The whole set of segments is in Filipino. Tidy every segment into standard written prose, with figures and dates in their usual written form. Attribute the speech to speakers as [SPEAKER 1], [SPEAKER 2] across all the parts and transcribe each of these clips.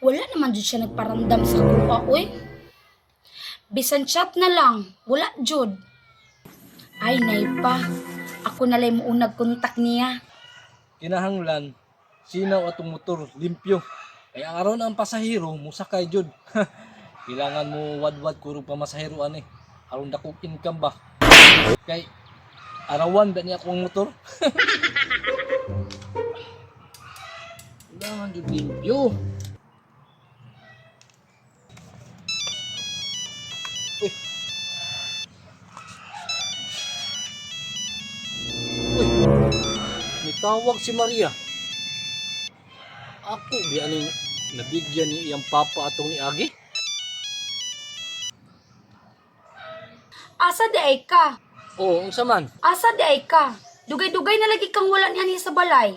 [SPEAKER 1] Wala naman jud siya nagparamdam sa kuha, oy. Bisan chat na lang, wala jud. Ay, nay pa. Ako na lang mo unag kontak niya.
[SPEAKER 2] Kinahanglan, sinaw atong motor, limpyo. Kaya ang aron ang pasahero, musakay jud. Kailangan mo wadwad kurog pamasahero ani. Aron dakong income ba? Kay arawan ba niya akong motor? Kailangan jud limpyo. Uy. Uy. Nitawag si Maria. Ako biya ning nabigyan ni iyang papa atong ni Agi.
[SPEAKER 1] Asa di ay ka?
[SPEAKER 2] Oo, unsa man?
[SPEAKER 1] Asa di ay ka? Dugay-dugay na lagi kang wala niya sa balay.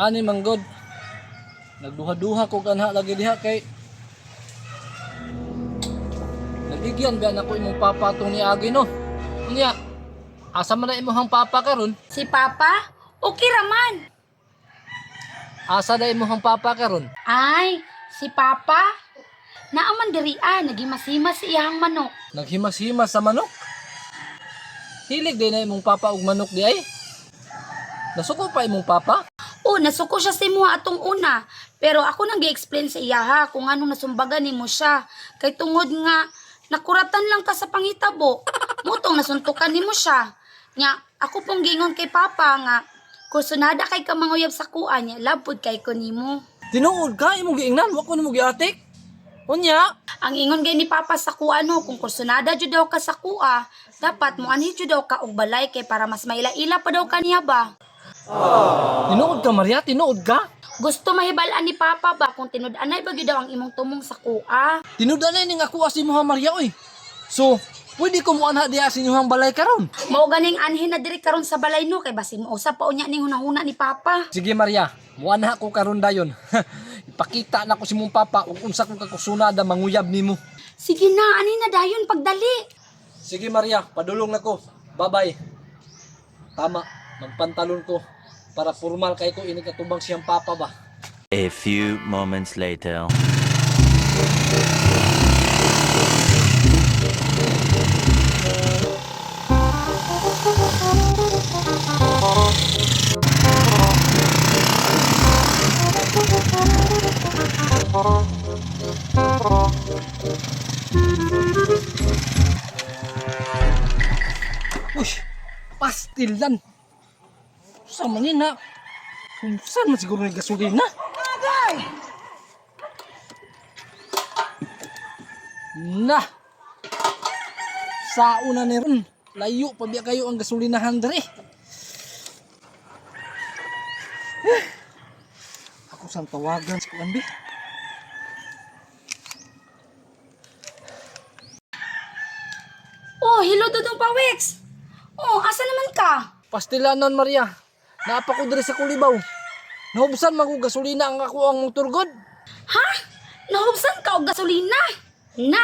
[SPEAKER 2] Ani manggod. Nagduha-duha ko ganha lagi diha kay nabigyan ba na ko imong papa atong ni Agi no. Unya, asa man na imong papa karon?
[SPEAKER 1] Si Papa? Okay raman.
[SPEAKER 2] Asa na imong papa karon?
[SPEAKER 1] Ay, si Papa? Naaman dirian, nagimas-himas sa iyang manok.
[SPEAKER 2] Naghimas-himas sa manok? Hilig din na imong papa og manok di ay? Nasuko pa imong papa?
[SPEAKER 1] Oh, nasuko siya sa imuha atong una. Pero ako nang gi-explain sa iya ha kung anong nasumbagan nimo siya. Kay tungod nga nakuratan lang ka sa panghitabo. Mutong nasuntukan nimo siya. Nga ako pong gingon kay Papa nga kursunada kay ka manguyab sa kuha niya, labod kay ko nimo.
[SPEAKER 2] Tinuod ka imong giingnan, wa ko nimo giatik. Unya,
[SPEAKER 1] Ang ingon gay ni Papa sa kuha no, kung kursunada jud daw ka sa kuha, dapat mo anhi jud daw ka og balay kay para mas maila-ila pa daw kaniya ba.
[SPEAKER 2] tinuod ka Maria, tinuod ka?
[SPEAKER 1] Gusto mahibalaan ni Papa ba kung tinud-anay ba gyud daw ang imong tumong sa kuha?
[SPEAKER 2] Tinuod na ning ako si Muhammad Maria oy. So, pwede ko mo anha diha sa inyong balay karon.
[SPEAKER 1] Mao ganing anhin na diri karon sa balay no kay basin mo usap pa unya ning hunahuna ni Papa.
[SPEAKER 2] Sige Maria, muanha ko karon dayon. Ipakita na ko si mong papa ug unsa kong kakusunada manguyab nimo.
[SPEAKER 1] Sige na, ani na dayon pagdali.
[SPEAKER 2] Sige Maria, padulong na ko. Bye-bye. Tama, magpantalon ko para formal kay ko ini katubang siyang papa ba.
[SPEAKER 3] A few moments later.
[SPEAKER 2] Uy, pastilan. Sa manin na. Kung saan man siguro ng gasolina? Na. Sa una ni ron. Layo pa biya kayo ang gasolinahan dere. Ako saan tawagan sa kuan bi?
[SPEAKER 1] Oh, hello Dudong Pawex. Oh, asa naman ka?
[SPEAKER 2] Pastilanon Maria. Naapa ko diri sa Kulibaw. Nahubsan man ko gasolina ang ako ang motor god.
[SPEAKER 1] Ha? Nahubsan ka og gasolina? Na.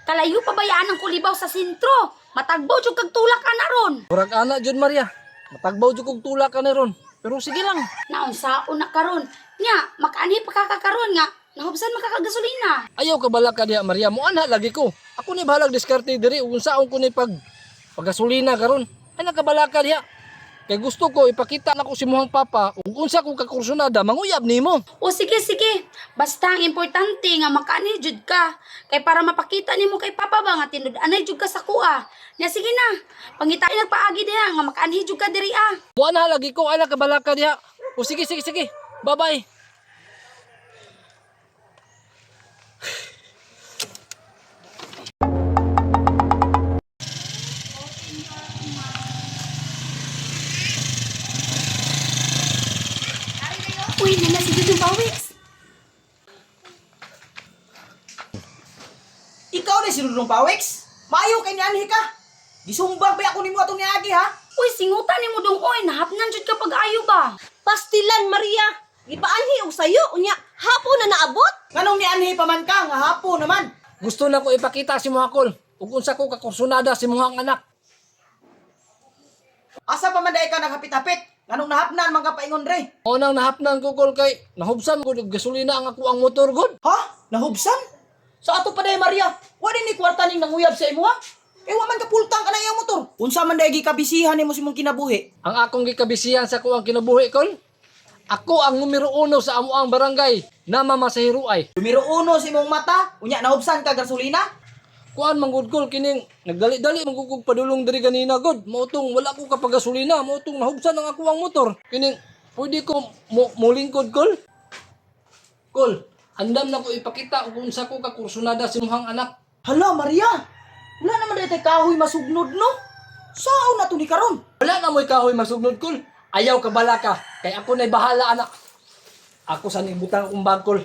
[SPEAKER 1] Kalayo pa bayaan ang kulibaw sa sentro. Matagbaw jud kag tulak ka na ron.
[SPEAKER 2] Murag ana jud Maria. Matagbaw jud kog tulak ka ni ron. Pero sige lang.
[SPEAKER 1] Naunsaon na karon. Nya, makaani pa ka karon nga nahubsan makakagasolina.
[SPEAKER 2] Ayaw ka bala ka diha Maria. Mo ana lagi ko. Ako ni bahalag diskarte diri ug unsaon ko ni paggasolina karon. Ay nakabala ka diha. Kay gusto ko ipakita na ko si muhang papa ug unsa ko kakursunada manguyab nimo.
[SPEAKER 1] O sige, sige. Basta ang importante nga makaani jud ka. Kay para mapakita nimo kay Papa ba nga tinud-anay jud ka sa kuha. Nya sige na. Pangitain nagpaagi diha nga makaanhi jud ka diri ah.
[SPEAKER 2] Mo ana lagi ko ay nakabala ka diha. O sige sige sige. Bye-bye.
[SPEAKER 1] Uy, nana si Dudong Pawex.
[SPEAKER 4] Ikaw na si Dudong Pawex? Maayo kay ni Anhi ka. Gisumbang pa ako nimo atong niagi ha.
[SPEAKER 1] Uy, singutan nimo dong oy, nahapnan jud ka pag-ayo ba?
[SPEAKER 5] Pastilan, Maria. Gipaanhi og sayo unya hapon na naabot.
[SPEAKER 4] Nganong ni Anhi pa man ka nga hapo naman.
[SPEAKER 2] Gusto na ko ipakita si muha kol ug unsa ko kakursunada si muhang anak.
[SPEAKER 4] Asa pa man dai ka naghapit-hapit? Nganong nahapnan man ka paingon re?
[SPEAKER 2] O nang nahapnan ko kol kay nahubsan ko og gasolina ang ako ang motor god.
[SPEAKER 4] Ha? Nahubsan? Sa ato pa day Maria, wa din ni kwarta ning nanguyab sa imo ha? Eh wa man ka pultang ka na iyang motor. Unsa man day gikabisihan nimo sa imong kinabuhi?
[SPEAKER 2] Ang akong gikabisihan sa kuang kinabuhi kol. Ako ang numero 1 sa amuang barangay na mamasahiro ay.
[SPEAKER 4] Numero 1 sa imong mata, unya nahubsan ka gasolina?
[SPEAKER 2] Kuan manggod kol kining nagdali-dali magugog padulong diri ganina god. Mautong wala ko kapag gasolina, mautong nahubsan ang ako ang motor. Kining pwede ko mulingkod kol. Kol, andam na ko ipakita kung unsa ko ka kursunada sa imong anak.
[SPEAKER 4] Hala Maria, wala naman day tay kahoy masugnod no? Sao na to ni karon?
[SPEAKER 2] Wala na mo'y kahoy masugnod kol. Ayaw ka bala ka. Kay ako na'y bahala anak. Ako sa nibutang akong bag kol.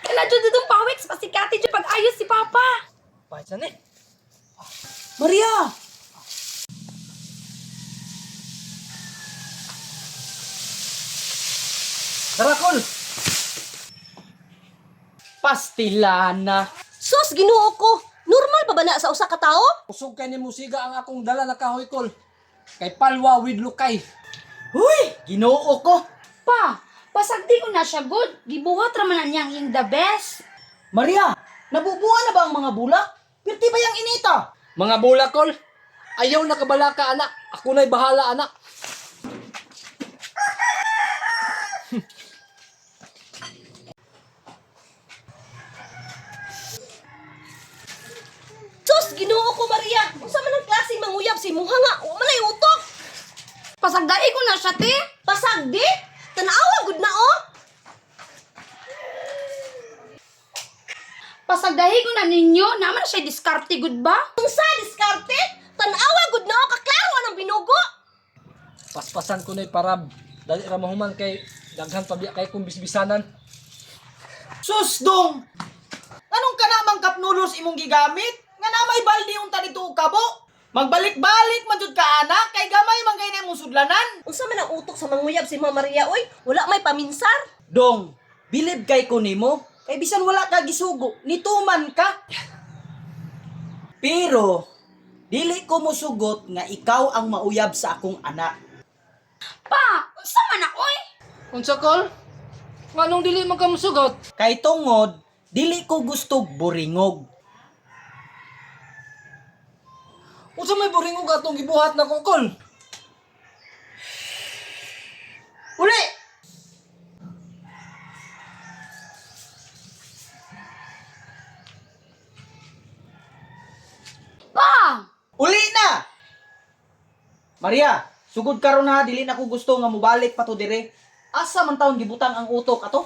[SPEAKER 1] Kala dyan dudong pawiks, pasikati dyan pag-ayos si Papa.
[SPEAKER 2] Paisa ni.
[SPEAKER 4] Maria!
[SPEAKER 2] Tara kol.
[SPEAKER 4] Pastilana.
[SPEAKER 5] Sus, Ginoo ko. Normal pa ba na sa usa ka tawo?
[SPEAKER 2] Usog kay ni musiga ang akong dala na kahoy kol. Kay palwa with lukay.
[SPEAKER 4] Huy! Ginoo ko!
[SPEAKER 1] Pa, pasagdi ko na siya good. Gibuhat raman na niyang yung the best.
[SPEAKER 4] Maria, nabubuan na ba ang mga bulak? Pirti ba yung inita?
[SPEAKER 2] Mga bola kol. Ayaw na kabala ka anak. Ako na'y bahala anak.
[SPEAKER 5] Sus, Ginoo ko, Maria. Unsa man ang klaseng manguyab si Muha nga? Wa man ay utok.
[SPEAKER 1] Pasagdai ko na siya, te.
[SPEAKER 5] Pasagdi? Tanawa gud na oh.
[SPEAKER 1] Pasagdahi ko na ninyo, naman na siya diskarte good ba?
[SPEAKER 5] Unsa diskarte? Tanawa gud na oh, kaklaro anang binugo.
[SPEAKER 2] Paspasan ko na'y parab. Dali ra mahuman kay daghan pabiya kay kung bisbisanan.
[SPEAKER 4] Sus, dong! Anong ka namang kapnulos imong gigamit? Nga na may baldi yung tanito kabo? Magbalik-balik man jud ka anak, kay gamay man kay na imong sudlanan.
[SPEAKER 5] Unsa man ang utok sa manguyab si Mama Maria oy? Wala may paminsar.
[SPEAKER 4] Dong, bilib kay ko nimo. Kay bisan wala ka gisugo, nituman ka. Pero, dili ko mosugot nga ikaw ang mauyab sa akong anak.
[SPEAKER 1] Pa, unsa man na, oy?
[SPEAKER 2] Unsa kol? Nganong dili man ka musugot?
[SPEAKER 4] Kay tungod, dili ko gusto buringog.
[SPEAKER 2] Unsa may buringog atong gibuhat na ko kol?
[SPEAKER 4] Uli!
[SPEAKER 1] Pa!
[SPEAKER 4] Uli na! Maria, sugod karon ha, dili na ko gusto nga mubalik pa to dire. Asa man taon gibutang ang utok ato?